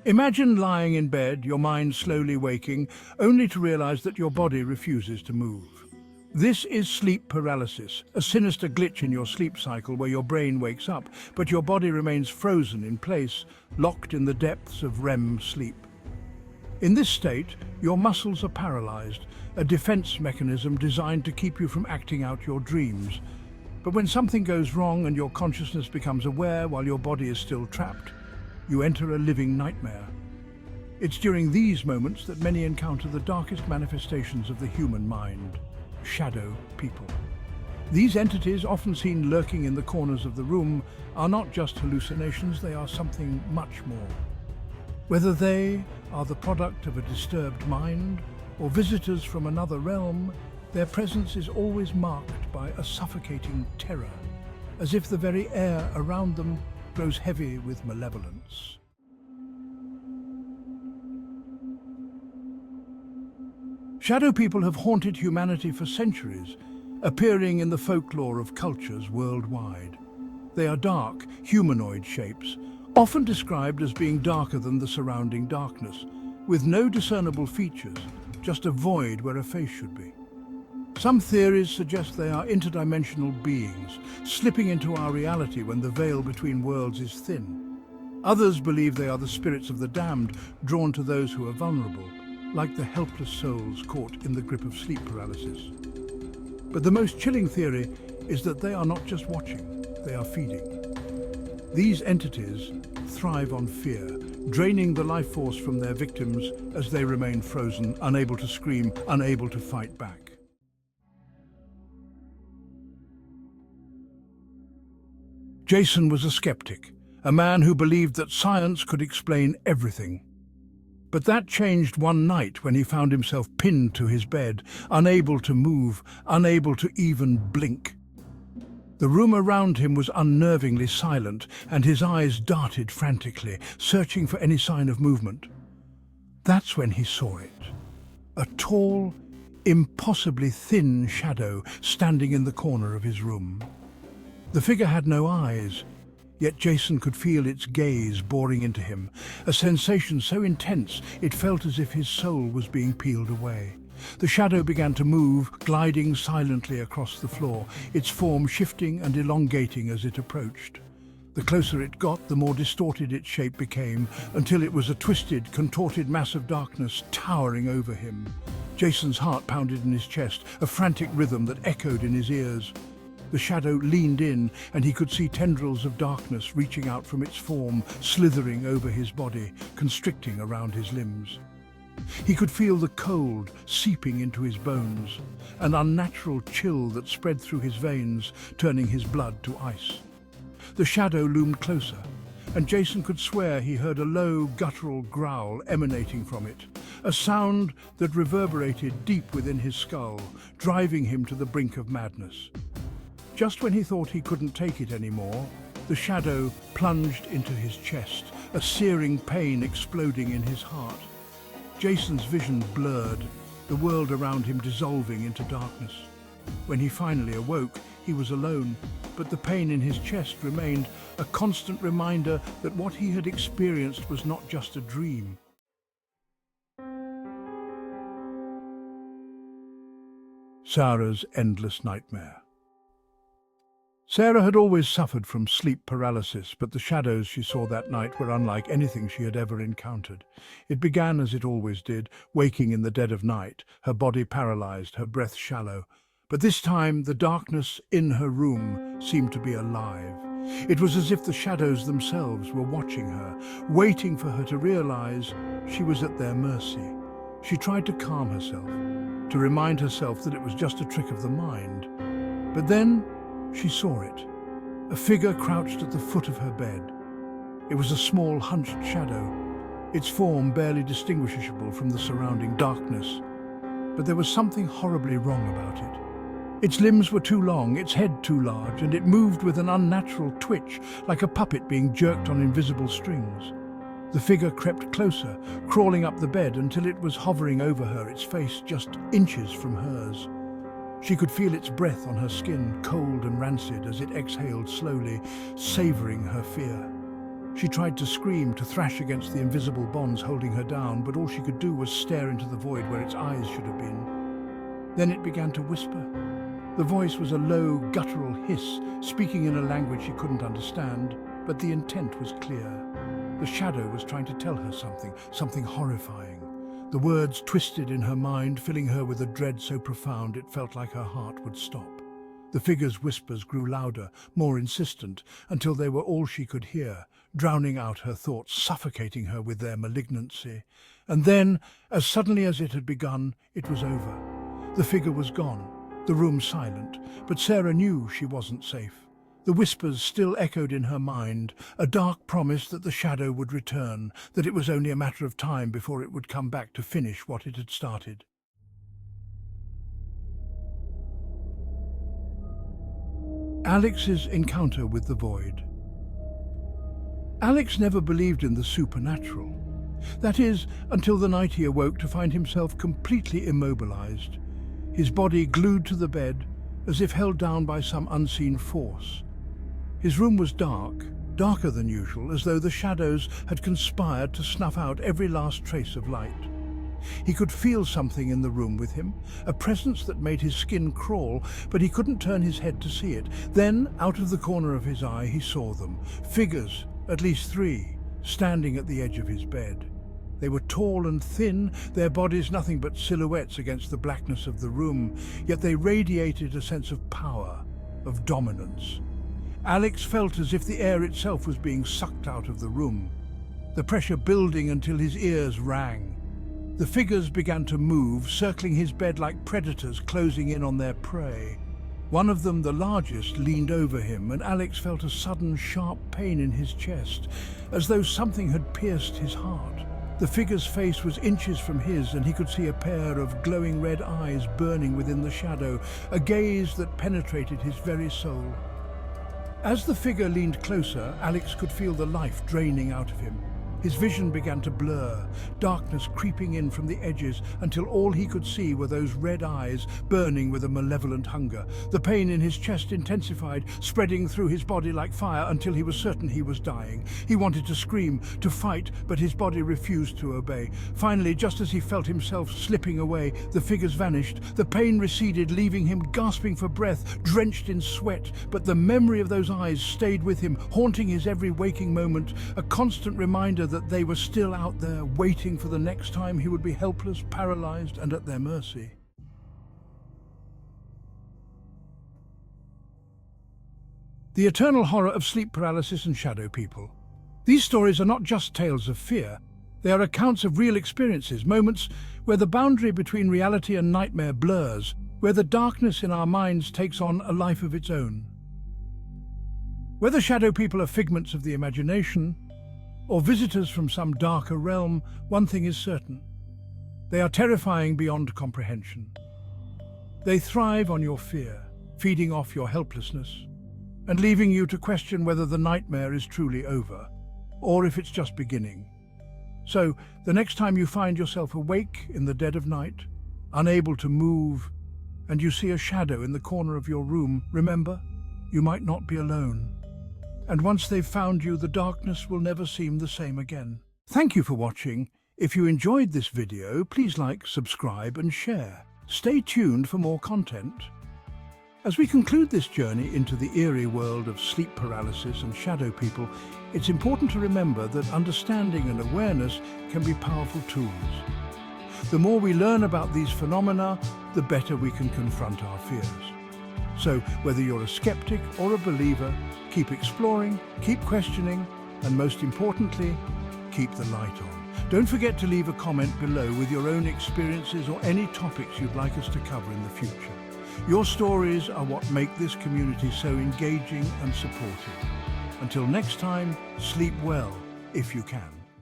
Imagine lying in bed, your mind slowly waking, only to realize that your body refuses to move. This is sleep paralysis, a sinister glitch in your sleep cycle where your brain wakes up, but your body remains frozen in place, locked in the depths of REM sleep. In this state, your muscles are paralyzed, a defense mechanism designed to keep you from acting out your dreams. But when something goes wrong and your consciousness becomes aware while your body is still trapped, you enter a living nightmare. It's during these moments that many encounter the darkest manifestations of the human mind, shadow people. These entities, often seen lurking in the corners of the room, are not just hallucinations, they are something much more. Whether they are the product of a disturbed mind or visitors from another realm, their presence is always marked by a suffocating terror, as if the very air around them grows heavy with malevolence. Shadow people have haunted humanity for centuries, appearing in the folklore of cultures worldwide. They are dark, humanoid shapes, often described as being darker than the surrounding darkness, with no discernible features, just a void where a face should be. Some theories suggest they are interdimensional beings, slipping into our reality when the veil between worlds is thin. Others believe they are the spirits of the damned, drawn to those who are vulnerable, like the helpless souls caught in the grip of sleep paralysis. But the most chilling theory is that they are not just watching, they are feeding. These entities thrive on fear, draining the life force from their victims as they remain frozen, unable to scream, unable to fight back. Jason was a skeptic, a man who believed that science could explain everything. But that changed one night when he found himself pinned to his bed, unable to move, unable to even blink. The room around him was unnervingly silent, and his eyes darted frantically, searching for any sign of movement. That's when he saw it. A tall, impossibly thin shadow standing in the corner of his room. The figure had no eyes, yet Jason could feel its gaze boring into him, a sensation so intense it felt as if his soul was being peeled away. The shadow began to move, gliding silently across the floor, its form shifting and elongating as it approached. The closer it got, the more distorted its shape became, until it was a twisted, contorted mass of darkness towering over him. Jason's heart pounded in his chest, a frantic rhythm that echoed in his ears. The shadow leaned in, and he could see tendrils of darkness reaching out from its form, slithering over his body, constricting around his limbs. He could feel the cold seeping into his bones, an unnatural chill that spread through his veins, turning his blood to ice. The shadow loomed closer, and Jason could swear he heard a low, guttural growl emanating from it, a sound that reverberated deep within his skull, driving him to the brink of madness. Just when he thought he couldn't take it anymore, the shadow plunged into his chest, a searing pain exploding in his heart. Jason's vision blurred, the world around him dissolving into darkness. When he finally awoke, he was alone, but the pain in his chest remained, a constant reminder that what he had experienced was not just a dream. Sarah's endless nightmare. Sarah had always suffered from sleep paralysis, but the shadows she saw that night were unlike anything she had ever encountered. It began as it always did, waking in the dead of night, her body paralyzed, her breath shallow. But this time, the darkness in her room seemed to be alive. It was as if the shadows themselves were watching her, waiting for her to realize she was at their mercy. She tried to calm herself, to remind herself that it was just a trick of the mind. But then, she saw it, a figure crouched at the foot of her bed. It was a small, hunched shadow, its form barely distinguishable from the surrounding darkness. But there was something horribly wrong about it. Its limbs were too long, its head too large, and it moved with an unnatural twitch, like a puppet being jerked on invisible strings. The figure crept closer, crawling up the bed until it was hovering over her, its face just inches from hers. She could feel its breath on her skin, cold and rancid, as it exhaled slowly, savoring her fear. She tried to scream, to thrash against the invisible bonds holding her down, but all she could do was stare into the void where its eyes should have been. Then it began to whisper. The voice was a low, guttural hiss, speaking in a language she couldn't understand, but the intent was clear. The shadow was trying to tell her something horrifying. The words twisted in her mind, filling her with a dread so profound it felt like her heart would stop. The figure's whispers grew louder, more insistent, until they were all she could hear, drowning out her thoughts, suffocating her with their malignancy. And then, as suddenly as it had begun, it was over. The figure was gone, the room silent, but Sarah knew she wasn't safe. The whispers still echoed in her mind, a dark promise that the shadow would return, that it was only a matter of time before it would come back to finish what it had started. Alex's encounter with the void. Alex never believed in the supernatural. That is, until the night he awoke to find himself completely immobilized, his body glued to the bed, as if held down by some unseen force. His room was dark, darker than usual, as though the shadows had conspired to snuff out every last trace of light. He could feel something in the room with him, a presence that made his skin crawl, but he couldn't turn his head to see it. Then, out of the corner of his eye, he saw them, figures, at least 3, standing at the edge of his bed. They were tall and thin, their bodies nothing but silhouettes against the blackness of the room, yet they radiated a sense of power, of dominance. Alex felt as if the air itself was being sucked out of the room, the pressure building until his ears rang. The figures began to move, circling his bed like predators closing in on their prey. One of them, the largest, leaned over him, and Alex felt a sudden, sharp pain in his chest, as though something had pierced his heart. The figure's face was inches from his, and he could see a pair of glowing red eyes burning within the shadow, a gaze that penetrated his very soul. As the figure leaned closer, Alex could feel the life draining out of him. His vision began to blur, darkness creeping in from the edges until all he could see were those red eyes burning with a malevolent hunger. The pain in his chest intensified, spreading through his body like fire until he was certain he was dying. He wanted to scream, to fight, but his body refused to obey. Finally, just as he felt himself slipping away, the figures vanished. The pain receded, leaving him gasping for breath, drenched in sweat. But the memory of those eyes stayed with him, haunting his every waking moment, a constant reminder that they were still out there, waiting for the next time he would be helpless, paralyzed, and at their mercy. The eternal horror of sleep paralysis and shadow people. These stories are not just tales of fear. They are accounts of real experiences, moments where the boundary between reality and nightmare blurs, where the darkness in our minds takes on a life of its own. Whether shadow people are figments of the imagination, or visitors from some darker realm, one thing is certain. They are terrifying beyond comprehension. They thrive on your fear, feeding off your helplessness, and leaving you to question whether the nightmare is truly over, or if it's just beginning. So, the next time you find yourself awake in the dead of night, unable to move, and you see a shadow in the corner of your room, remember, you might not be alone. And once they've found you, the darkness will never seem the same again. Thank you for watching. If you enjoyed this video, please like, subscribe, and share. Stay tuned for more content. As we conclude this journey into the eerie world of sleep paralysis and shadow people, it's important to remember that understanding and awareness can be powerful tools. The more we learn about these phenomena, the better we can confront our fears. So, whether you're a skeptic or a believer, keep exploring, keep questioning, and most importantly, keep the light on. Don't forget to leave a comment below with your own experiences or any topics you'd like us to cover in the future. Your stories are what make this community so engaging and supportive. Until next time, sleep well if you can.